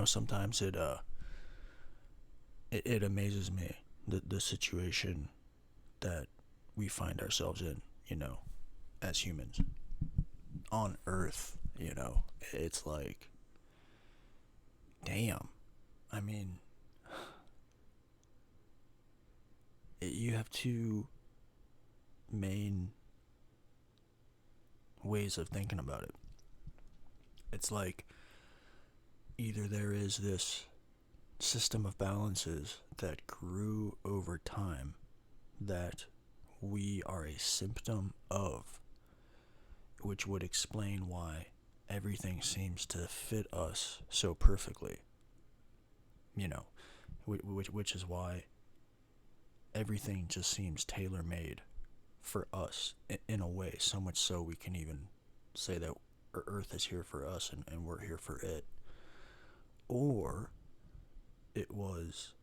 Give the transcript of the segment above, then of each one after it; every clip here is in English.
Sometimes it amazes me the situation that we find ourselves in, as humans on Earth. It's like, damn. I mean, you have two main ways of thinking about it. It's like either there is this system of balances that grew over time that we are a symptom of, which would explain why everything seems to fit us so perfectly. You know, which is why everything just seems tailor made for us in a way, so much so we can even say that Earth is here for us and we're here for it. Or it was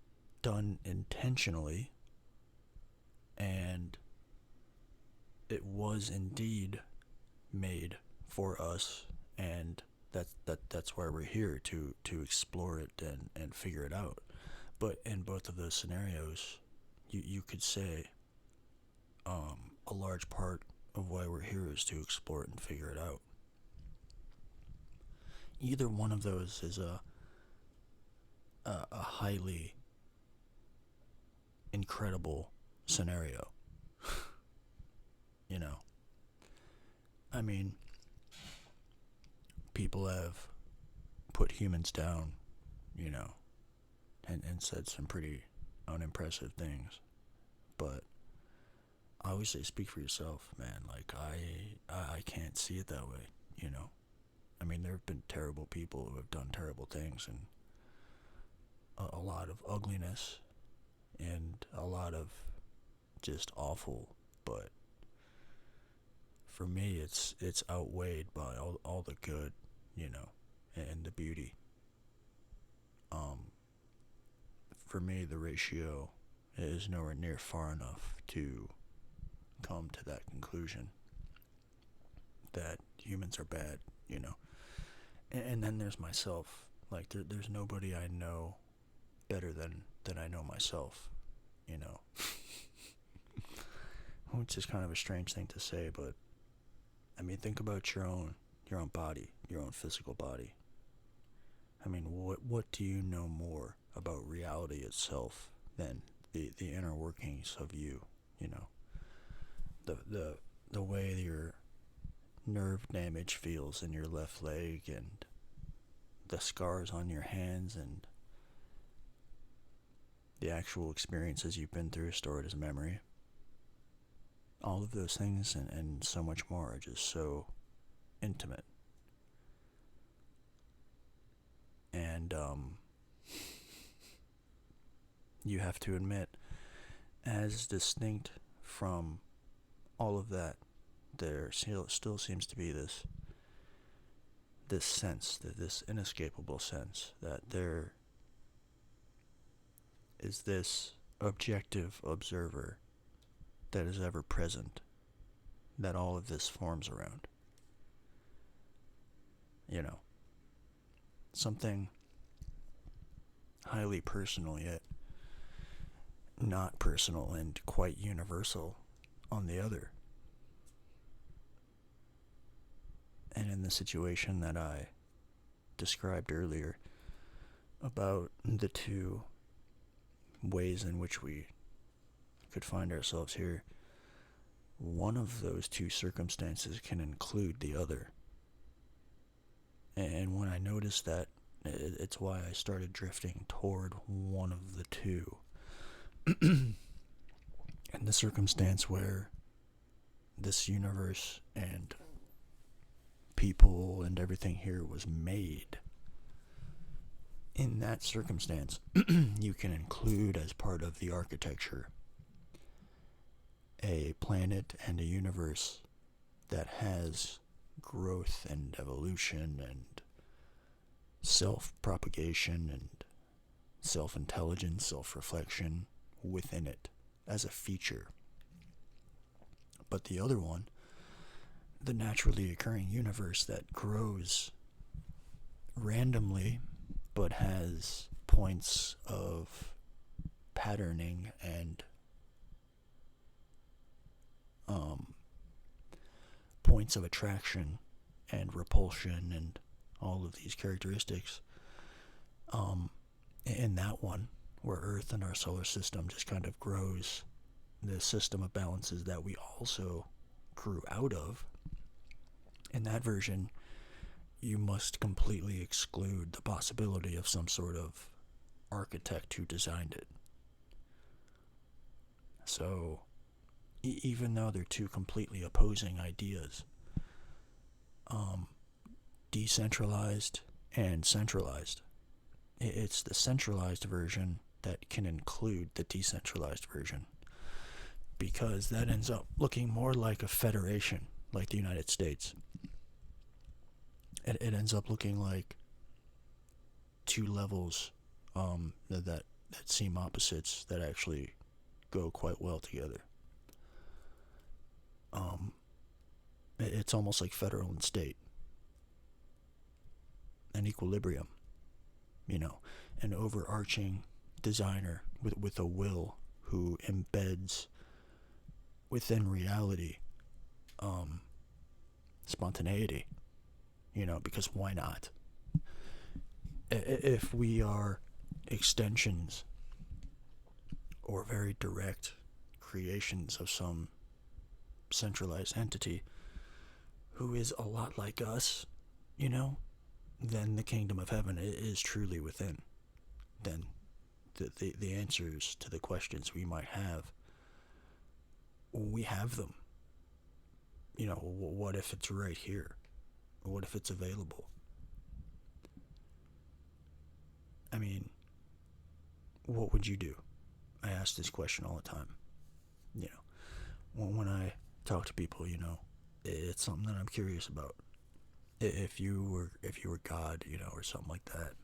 done intentionally and it was indeed made for us, and that's why we're here to explore it and figure it out. But in both of those scenarios, you could say a large part of why we're here is to explore it and figure it out. Either one of those is a highly incredible scenario. you know, I mean, people have put humans down, you know, and said some pretty unimpressive things. But I always say, speak for yourself, man. Like I can't see it that way. You know, I mean, there have been terrible people who have done terrible things, and a lot of ugliness, and a lot of just awful. But for me, it's outweighed by all the good, you know, and the beauty. Um, for me, the ratio is nowhere near far enough to come to that conclusion that humans are bad, you know. And then there's myself. Like there's nobody I know better than I know myself, you know. Which is kind of a strange thing to say, but I mean, think about your own body, your own physical body. I mean, what do you know more about reality itself than the inner workings of you, you know? The way your nerve damage feels in your left leg, and the scars on your hands, and the actual experiences you've been through stored as memory. All of those things and so much more are just so intimate. And you have to admit, as distinct from all of that, there still seems to be this sense, this inescapable sense that there is this objective observer that is ever present, that all of this forms around. You know, something highly personal yet not personal and quite universal on the other. And in the situation that I described earlier about the two ways in which we could find ourselves here, one of those two circumstances can include the other. And when I noticed that, it's why I started drifting toward one of the two. And the circumstance where this universe and people and everything here was made, in that circumstance, you can include as part of the architecture a planet and a universe that has growth and evolution and self-propagation and self-intelligence, self-reflection within it as a feature. But the other one, the naturally occurring universe that grows randomly but has points of patterning and points of attraction and repulsion and all of these characteristics. In that one, where Earth and our solar system just kind of grows the system of balances that we also grew out of, in that version, you must completely exclude the possibility of some sort of architect who designed it. So, even though they're two completely opposing ideas, decentralized and centralized, it's the centralized version that can include the decentralized version, because that ends up looking more like a federation, like the United States. It ends up looking like two levels that seem opposites that actually go quite well together. It's almost like federal and state, an equilibrium, an overarching designer with a will who embeds within reality spontaneity, because why not? If we are extensions or very direct creations of some centralized entity who is a lot like us, then the kingdom of heaven is truly within. Then the answers to the questions we might have, we have them. What if it's right here? What if it's available? I mean, what would you do? I ask this question all the time. When I talk to people, it's something that I'm curious about. If you were God, or something like that,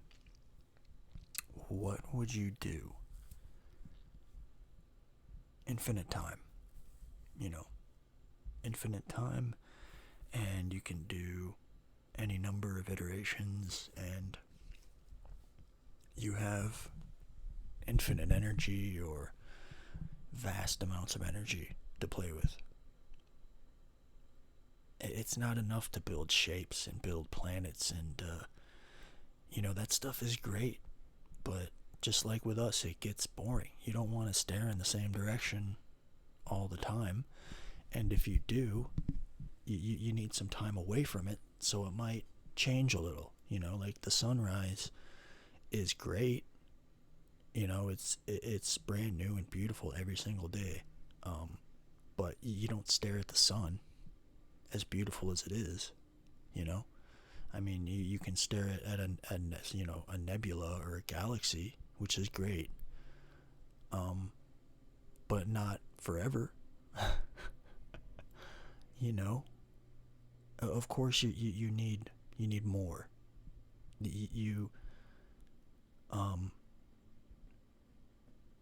what would you do? Infinite time, infinite time, and you can do any number of iterations, and you have infinite energy or vast amounts of energy to play with. It's not enough to build shapes and build planets and that stuff is great, but just like with us, it gets boring. You don't want to stare in the same direction all the time, and if you do, you need some time away from it, so it might change a little. Like the sunrise is great. It's brand new and beautiful every single day, but you don't stare at the sun, as beautiful as it is. I mean, you can stare at a nebula or a galaxy, which is great, but not forever. Of course you need more.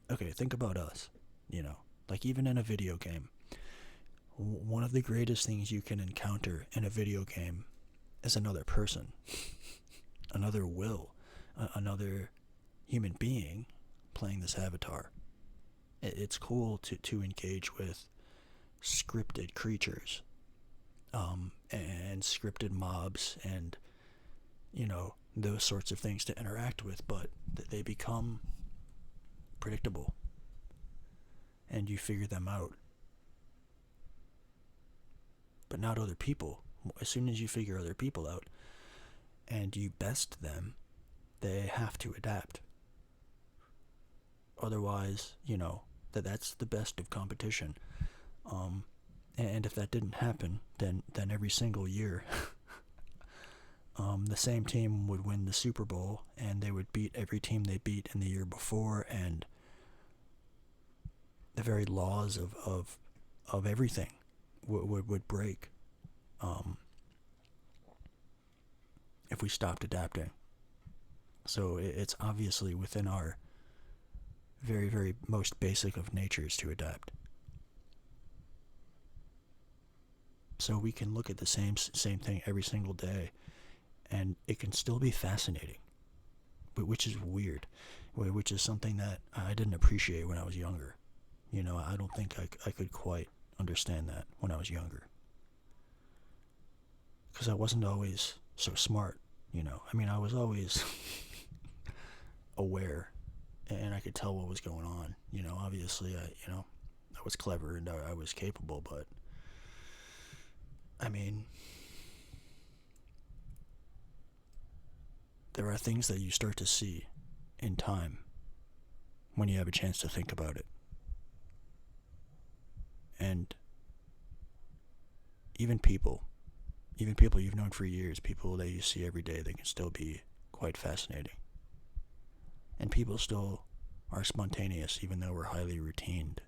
Okay, think about us. Like even in a video game, one of the greatest things you can encounter in a video game is another person, another will, another human being playing this avatar. It's cool to engage with scripted creatures, and scripted mobs, and those sorts of things to interact with, but they become predictable, and you figure them out. But not other people. As soon as you figure other people out and you best them, they have to adapt. Otherwise, that's the best of competition. And if that didn't happen, then every single year, the same team would win the Super Bowl, and they would beat every team they beat in the year before, and the very laws of everything would break if we stopped adapting. So it's obviously within our very, very most basic of natures to adapt. So we can look at the same thing every single day, and it can still be fascinating. which is weird, which is something that I didn't appreciate when I was younger. You know, I don't think I could quite understand that when I was younger. Because I wasn't always so smart, you know. I mean, I was always aware, and I could tell what was going on. You know, obviously, I was clever and I was capable, but I mean, there are things that you start to see in time when you have a chance to think about it. And even people you've known for years, people that you see every day, they can still be quite fascinating. And people still are spontaneous, even though we're highly routined.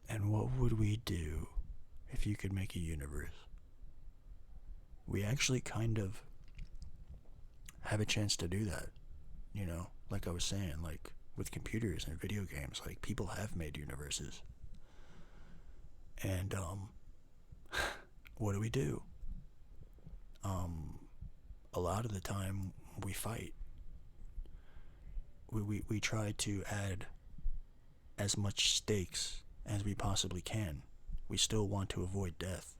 And what would we do if you could make a universe? We actually kind of have a chance to do that, you know, like I was saying, like with computers and video games, like people have made universes. And what do we do? A lot of the time we fight. We try to add as much stakes as we possibly can. We still want to avoid death.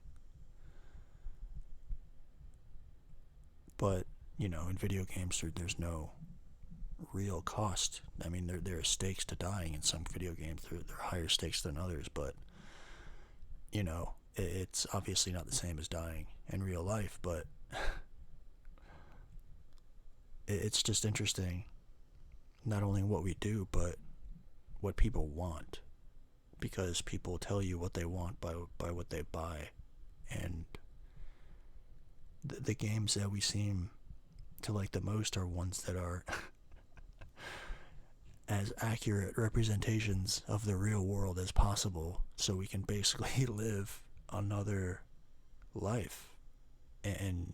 But, you know, in video games there's no real cost. I mean, there are stakes to dying in some video games. There are higher stakes than others, but, you know, it's obviously not the same as dying in real life, but it's just interesting, not only what we do, but what people want. Because people tell you what they want by what they buy. And the games that we seem to like the most are ones that are as accurate representations of the real world as possible, so we can basically live another life. And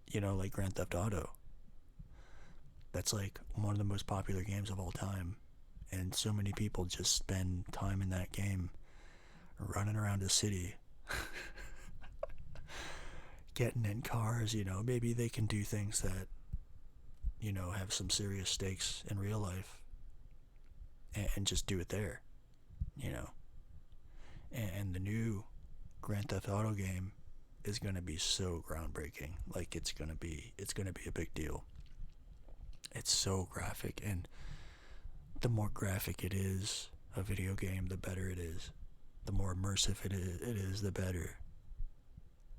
you know, like Grand Theft Auto. That's like one of the most popular games of all time. And so many people just spend time in that game running around a city, getting in cars, you know. Maybe they can do things that, you know, have some serious stakes in real life and just do it there, you know. And the new Grand Theft Auto game is going to be so groundbreaking. Like, it's going to be a big deal. It's so graphic, and the more graphic it is, a video game, the better it is. The more immersive it is, the better.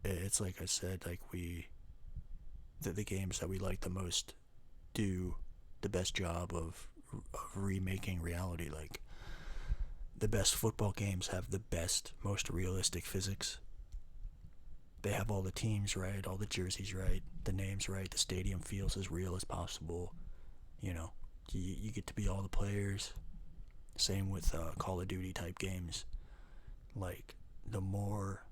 It's like I said, like the games that we like the most do the best job of remaking reality. Like, the best football games have the best, most realistic physics. They have all the teams right, all the jerseys right, the names right, the stadium feels as real as possible. You know, you get to be all the players. Same with Call of Duty type games. Like, the more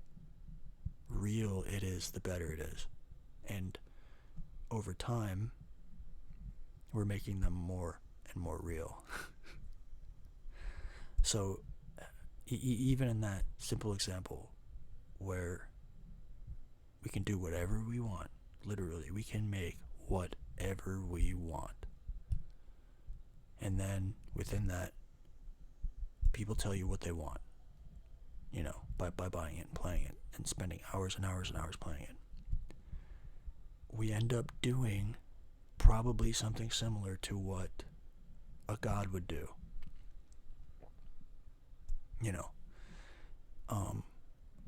real it is, the better it is. And over time, we're making them more and more real. So, even in that simple example, where we can do whatever we want, literally, we can make whatever we want. And then, within that, people tell you what they want, you know, by buying it and playing it and spending hours and hours and hours playing it. We end up doing probably something similar to what a god would do. You know,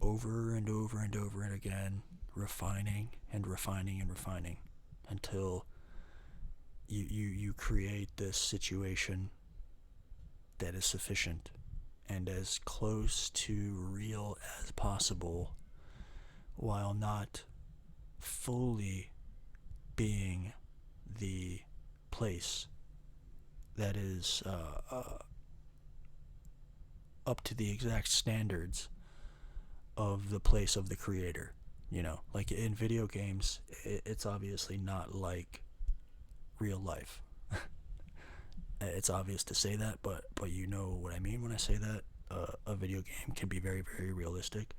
over and over and over and again, refining and refining and refining until you create this situation that is sufficient and as close to real as possible, while not fully being the place that is up to the exact standards of the place of the creator. You know, like in video games, it's obviously not like real life. It's obvious to say that, but you know what I mean when I say that. A video game can be very, very realistic,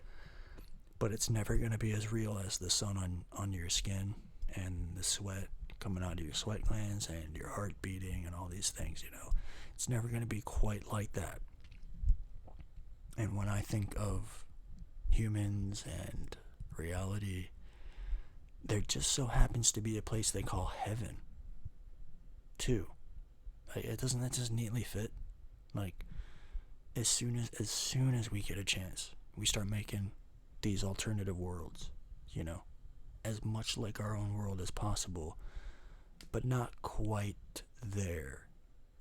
but it's never going to be as real as the sun on your skin and the sweat coming out of your sweat glands and your heart beating and all these things, you know. It's never going to be quite like that. And when I think of humans and reality, there just so happens to be a place they call heaven, too. Like, doesn't that just neatly fit? Like, as soon as we get a chance, we start making these alternative worlds, you know, as much like our own world as possible, but not quite there,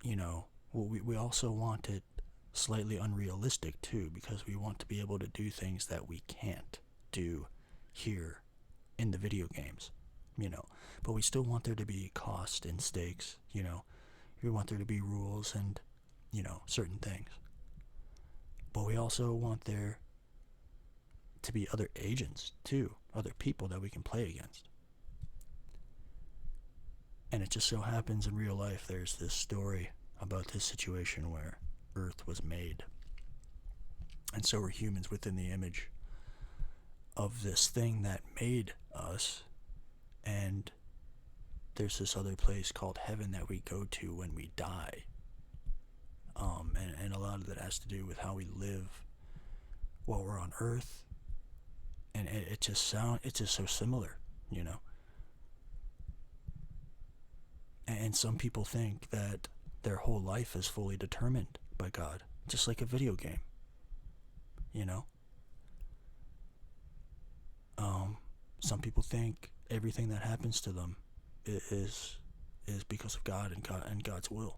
you know. Well, we also want it slightly unrealistic too, because we want to be able to do things that we can't do here in the video games, you know. But we still want there to be cost and stakes, you know. We want there to be rules and, you know, certain things. But we also want there to be other agents too, other people that we can play against. And it just so happens in real life there's this story about this situation where Earth was made. And so are humans within the image of this thing that made us. And there's this other place called heaven that we go to when we die. And a lot of that has to do with how we live while we're on Earth. And it's just so similar, you know. And some people think that their whole life is fully determined by God, just like a video game, you know. Some people think everything that happens to them is because of God and God's will,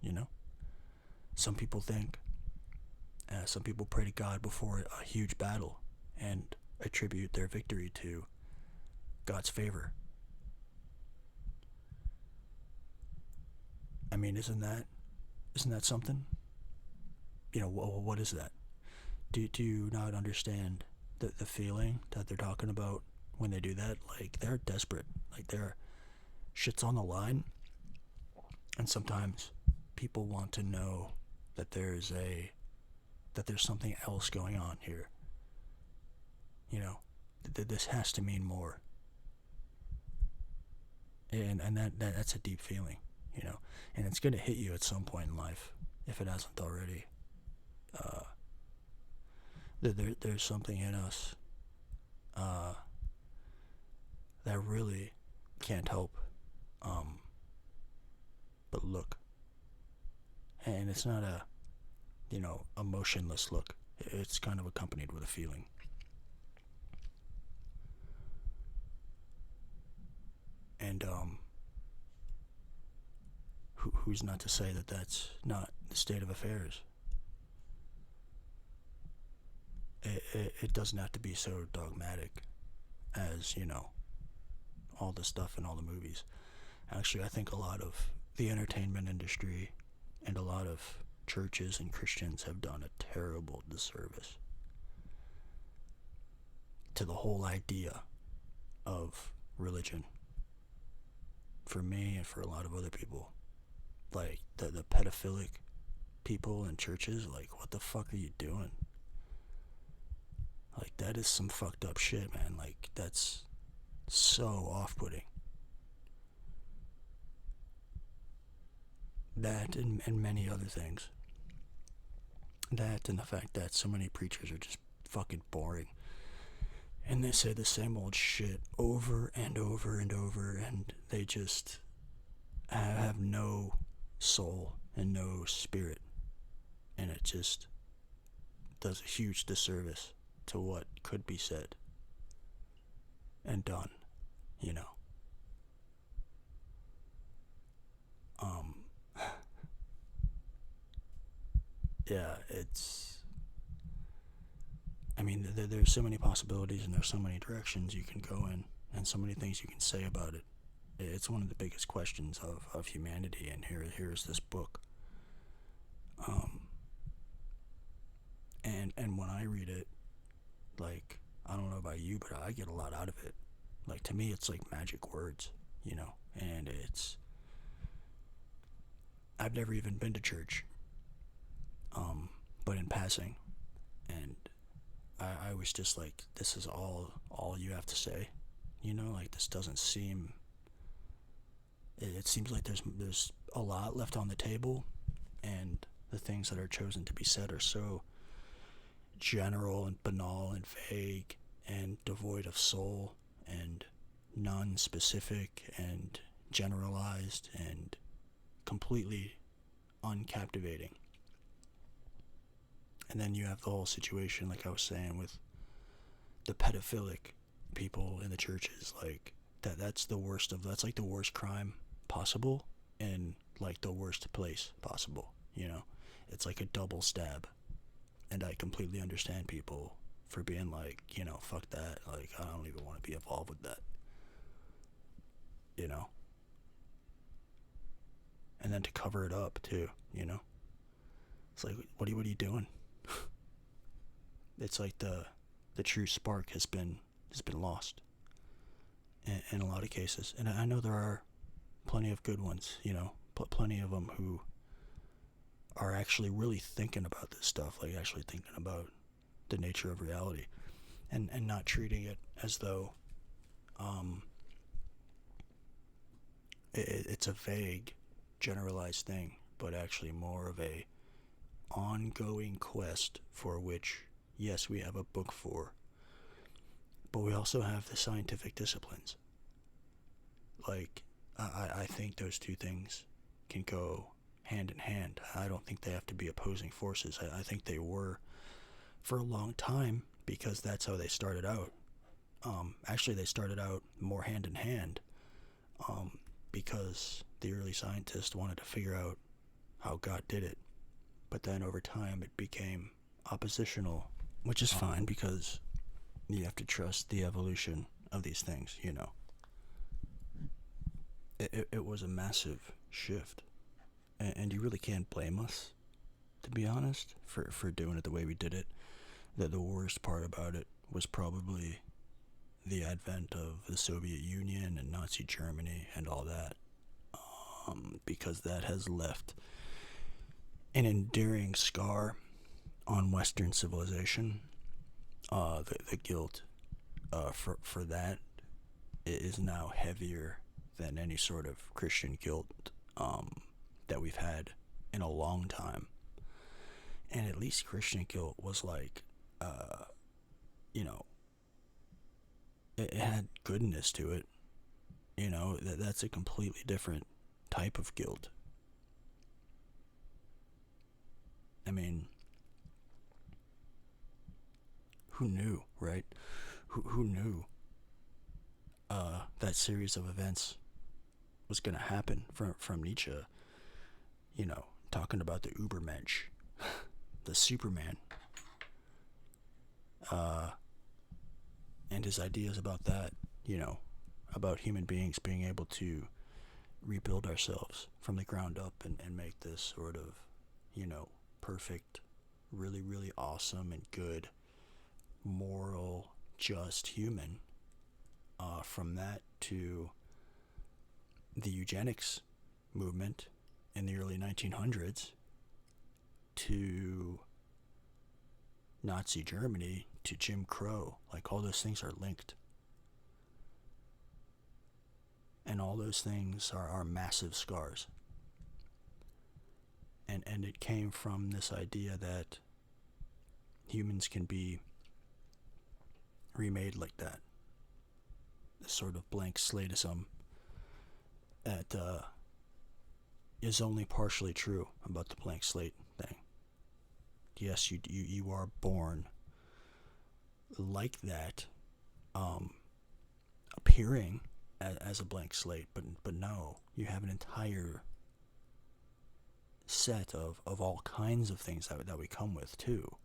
you know. Some people think, some people pray to God before a huge battle and attribute their victory to God's favor. I mean, isn't that something? You know, what is that? Do you not understand the feeling that they're talking about when they do that? Like, they're desperate. Like, their shit's on the line. And sometimes people want to know that there's something else going on here. You know, this has to mean more. And that's a deep feeling, you know. And it's going to hit you at some point in life, if it hasn't already. There's something in us that really can't help but look. And it's not a, you know, emotionless look. It's kind of accompanied with a feeling. And who's not to say that that's not the state of affairs? It doesn't have to be so dogmatic as, you know, all the stuff in all the movies. Actually, I think a lot of the entertainment industry and a lot of churches and Christians have done a terrible disservice to the whole idea of religion. For me and for a lot of other people. Like, the pedophilic people in churches, like, what the fuck are you doing? Like, that is some fucked up shit, man. Like, that's so off-putting. That and many other things. That and the fact that so many preachers are just fucking boring. And they say the same old shit over and over and over, and they just have no soul and no spirit. And it just does a huge disservice to what could be said and done, you know. Yeah, I mean, there's so many possibilities and there's so many directions you can go in and so many things you can say about it. It's one of the biggest questions of humanity, and here's this book. And when I read it, like, I don't know about you, but I get a lot out of it. Like, to me, it's like magic words, you know, and I've never even been to church, but in passing, and I was just like, this is all you have to say, like this doesn't seem. It seems like there's a lot left on the table, and the things that are chosen to be said are so general and banal and vague and devoid of soul and non-specific and generalized and completely uncaptivating. And then you have the whole situation, like I was saying, with the pedophilic people in the churches. Like that's the worst of that's like the worst crime possible in like the worst place possible. It's like a double stab. And I completely understand people for being like, fuck that. Like I don't even want to be involved with that. You know. And then to cover it up too. It's like, what are you doing? It's like the true spark has been lost in a lot of cases. And I know there are plenty of good ones, plenty of them who are actually really thinking about this stuff, like actually thinking about the nature of reality, and not treating it as though it's a vague, generalized thing, but actually more of a ongoing quest for which, yes, we have a book for, but we also have the scientific disciplines. Like, I think those two things can go hand in hand. I don't think they have to be opposing forces. I think they were for a long time because that's how they started out. Actually, they started out more hand in hand because the early scientists wanted to figure out how God did it. But then over time, it became oppositional, which is fine because you have to trust the evolution of these things, It was a massive shift. And you really can't blame us, to be honest, for doing it the way we did it. That the worst part about it was probably the advent of the Soviet Union and Nazi Germany and all that, because that has left an enduring scar on Western civilization. The guilt for that is now heavier than any sort of Christian guilt that we've had in a long time. And at least Christian guilt was like, you know, it had goodness to it. That's a completely different type of guilt. I mean, who knew, right? Who knew that series of events was going to happen from Nietzsche, talking about the Übermensch, the Superman, and his ideas about that, about human beings being able to rebuild ourselves from the ground up and make this sort of, perfect, really, really awesome and good, moral, just human. From that to the eugenics movement in the early 1900s to Nazi Germany to Jim Crow, like all those things are linked. And all those things are massive scars. And it came from this idea that humans can be remade like that. This sort of blank slateism that is only partially true about the blank slate thing. Yes, you are born like that, appearing as a blank slate, but no, you have an entire set of all kinds of things that we come with too.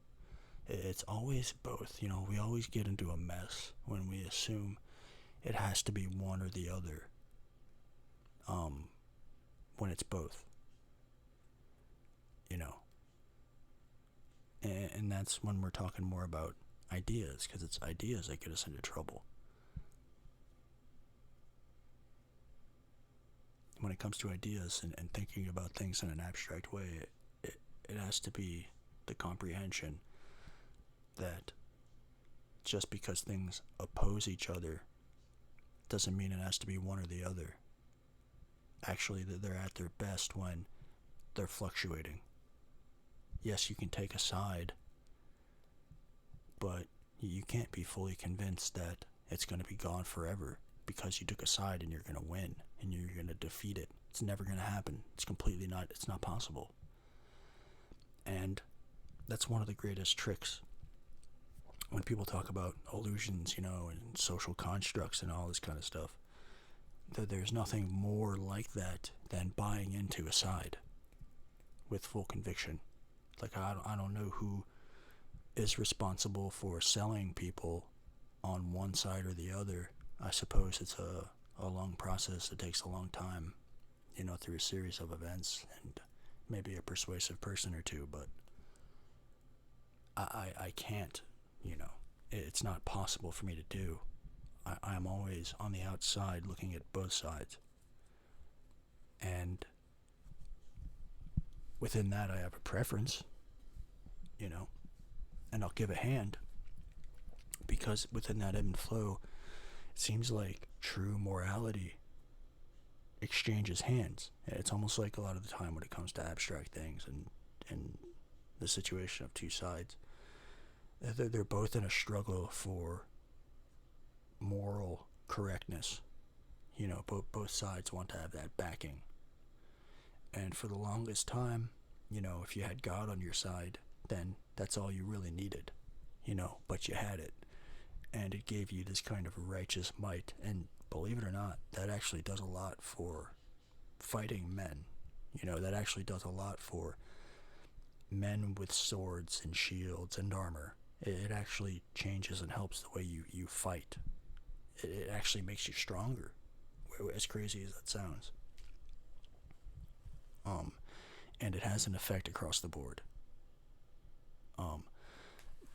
It's always both. We always get into a mess when we assume it has to be one or the other, when it's both. And that's when we're talking more about ideas, because it's ideas that get us into trouble. When it comes to ideas and thinking about things in an abstract way, it has to be the comprehension that Just because things oppose each other doesn't mean it has to be one or the other. Actually, they're at their best when they're fluctuating. Yes, you can take a side, but you can't be fully convinced that it's going to be gone forever because you took a side and you're going to win and you're going to defeat it. It's never going to happen. It's not possible. And that's one of the greatest tricks when people talk about illusions, and social constructs and all this kind of stuff. There's nothing more like that than buying into a side with full conviction. Like, I don't know who is responsible for selling people on one side or the other. I suppose it's a long process. It takes a long time, through a series of events and maybe a persuasive person or two, but I can't, it's not possible for me to do. I'm always on the outside looking at both sides. And within that, I have a preference, and I'll give a hand because within that ebb and flow, it seems like true morality exchanges hands. It's almost like a lot of the time when it comes to abstract things and the situation of two sides, they're both in a struggle for moral correctness. Both sides want to have that backing. And for the longest time, if you had God on your side, then that's all you really needed, but you had it. And it gave you this kind of righteous might. And believe it or not, that actually does a lot for fighting men. That actually does a lot for men with swords and shields and armor. It actually changes and helps the way you fight. It actually makes you stronger, as crazy as that sounds. And it has an effect across the board.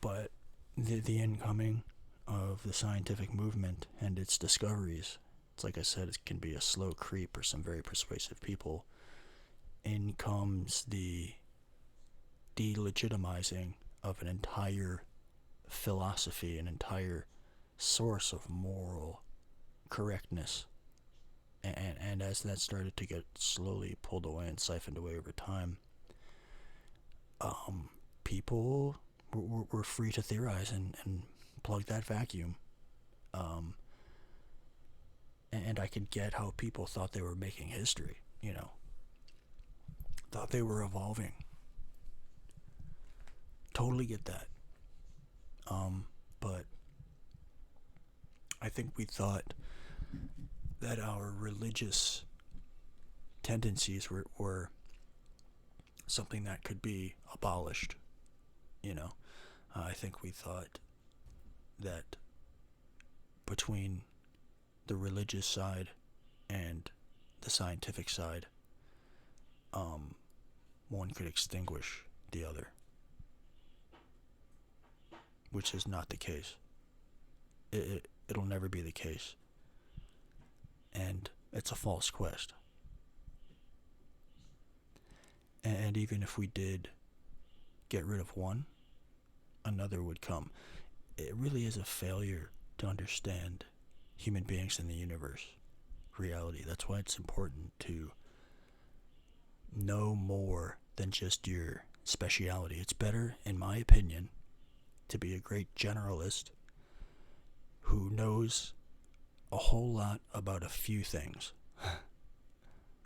But the incoming of the scientific movement and its discoveries, it's like I said, it can be a slow creep for some very persuasive people. In comes the delegitimizing of an entire philosophy, an entire source of moral correctness. And as that started to get slowly pulled away and siphoned away over time, people were free to theorize and plug that vacuum. And I could get how people thought they were making history, thought they were evolving. Totally get that. But I think we thought that our religious tendencies were something that could be abolished. I think we thought that between the religious side and the scientific side, one could extinguish the other, which is not the case. It'll never be the case. And it's a false quest. And even if we did get rid of one, another would come. It really is a failure to understand human beings in the universe, reality. That's why it's important to know more than just your speciality. It's better, in my opinion, to be a great generalist who knows a whole lot about a few things,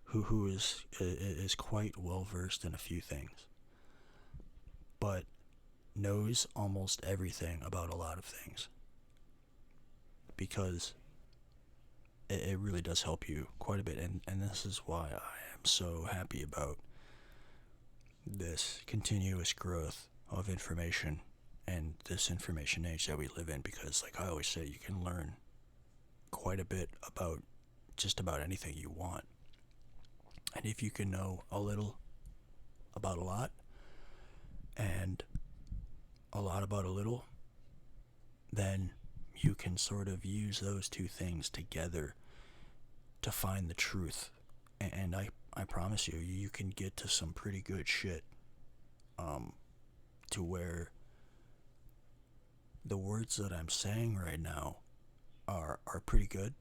who is quite well versed in a few things, but knows almost everything about a lot of things, because it really does help you quite a bit. And this is why I am so happy about this continuous growth of information and this information age that we live in, because like I always say, you can learn quite a bit about just about anything you want. And if you can know a little about a lot and a lot about a little, then you can sort of use those two things together to find the truth. And I promise you, you can get to some pretty good shit, to where the words that I'm saying right now are pretty good,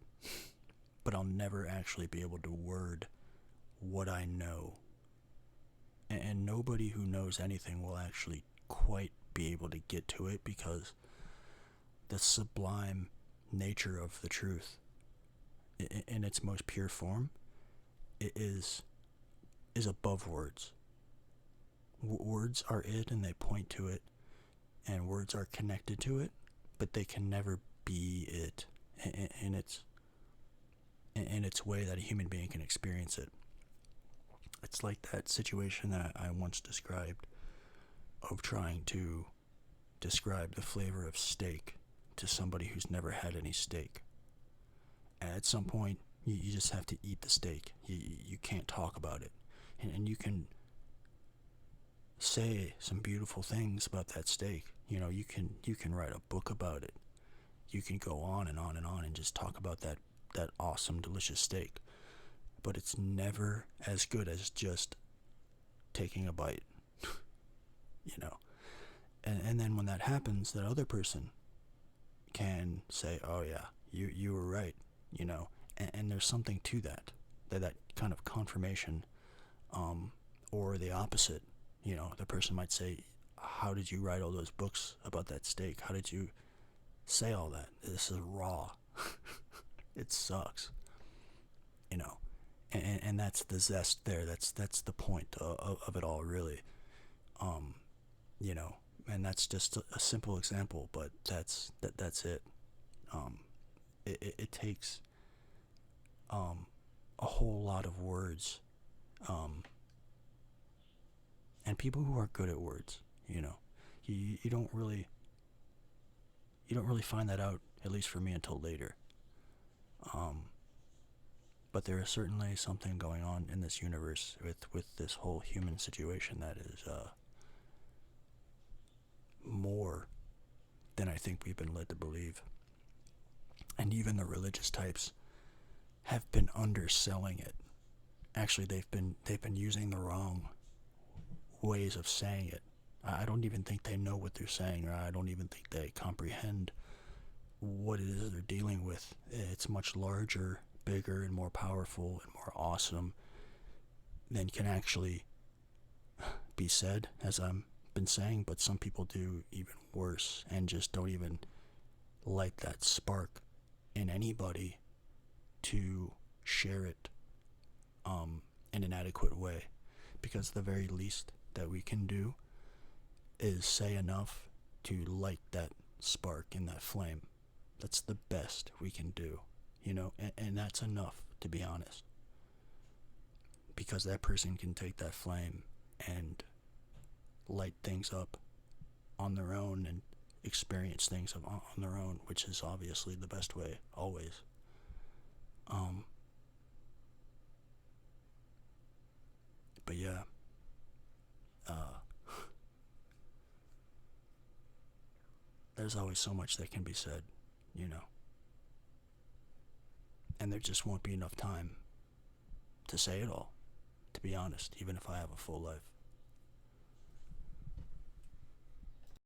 but I'll never actually be able to word what I know. And nobody who knows anything will actually quite be able to get to it, because the sublime nature of the truth in its most pure form is above words. Words are it, and they point to it, and words are connected to it, but they can never be it in its way that a human being can experience it. It's like that situation that I once described of trying to describe the flavor of steak to somebody who's never had any steak. And at some point, you just have to eat the steak. You can't talk about it. And you can say some beautiful things about that steak. You know, you can write a book about it. You can go on and on and on and just talk about that awesome, delicious steak. But it's never as good as just taking a bite. You know. And then when that happens, that other person can say, oh yeah, you were right, you know. And there's something to that kind of confirmation, or the opposite. You know, the person might say, how did you write all those books about that steak? How did you say all that? This is raw. It sucks. You know, and that's the zest there. That's the point of it all, really. You know, and that's just a simple example, but that's it. It takes a whole lot of words, and people who are good at words. You know, you don't really find that out, at least for me, until later. But there is certainly something going on in this universe with this whole human situation that is more than I think we've been led to believe. And even the religious types have been underselling it. Actually, they've been using the wrong ways of saying it. I don't even think they know what they're saying, or I don't even think they comprehend what it is they're dealing with. It's much larger, bigger, and more powerful and more awesome than can actually be said, as I've been saying. But some people do even worse and just don't even light that spark in anybody to share it in an adequate way, because the very least that we can do is say enough to light that spark in that flame. That's the best we can do, you know, and that's enough, to be honest, because that person can take that flame and light things up on their own and experience things on their own, which is obviously the best way, always. But yeah, there's always so much that can be said, you know, and there just won't be enough time to say it all, to be honest, even if I have a full life.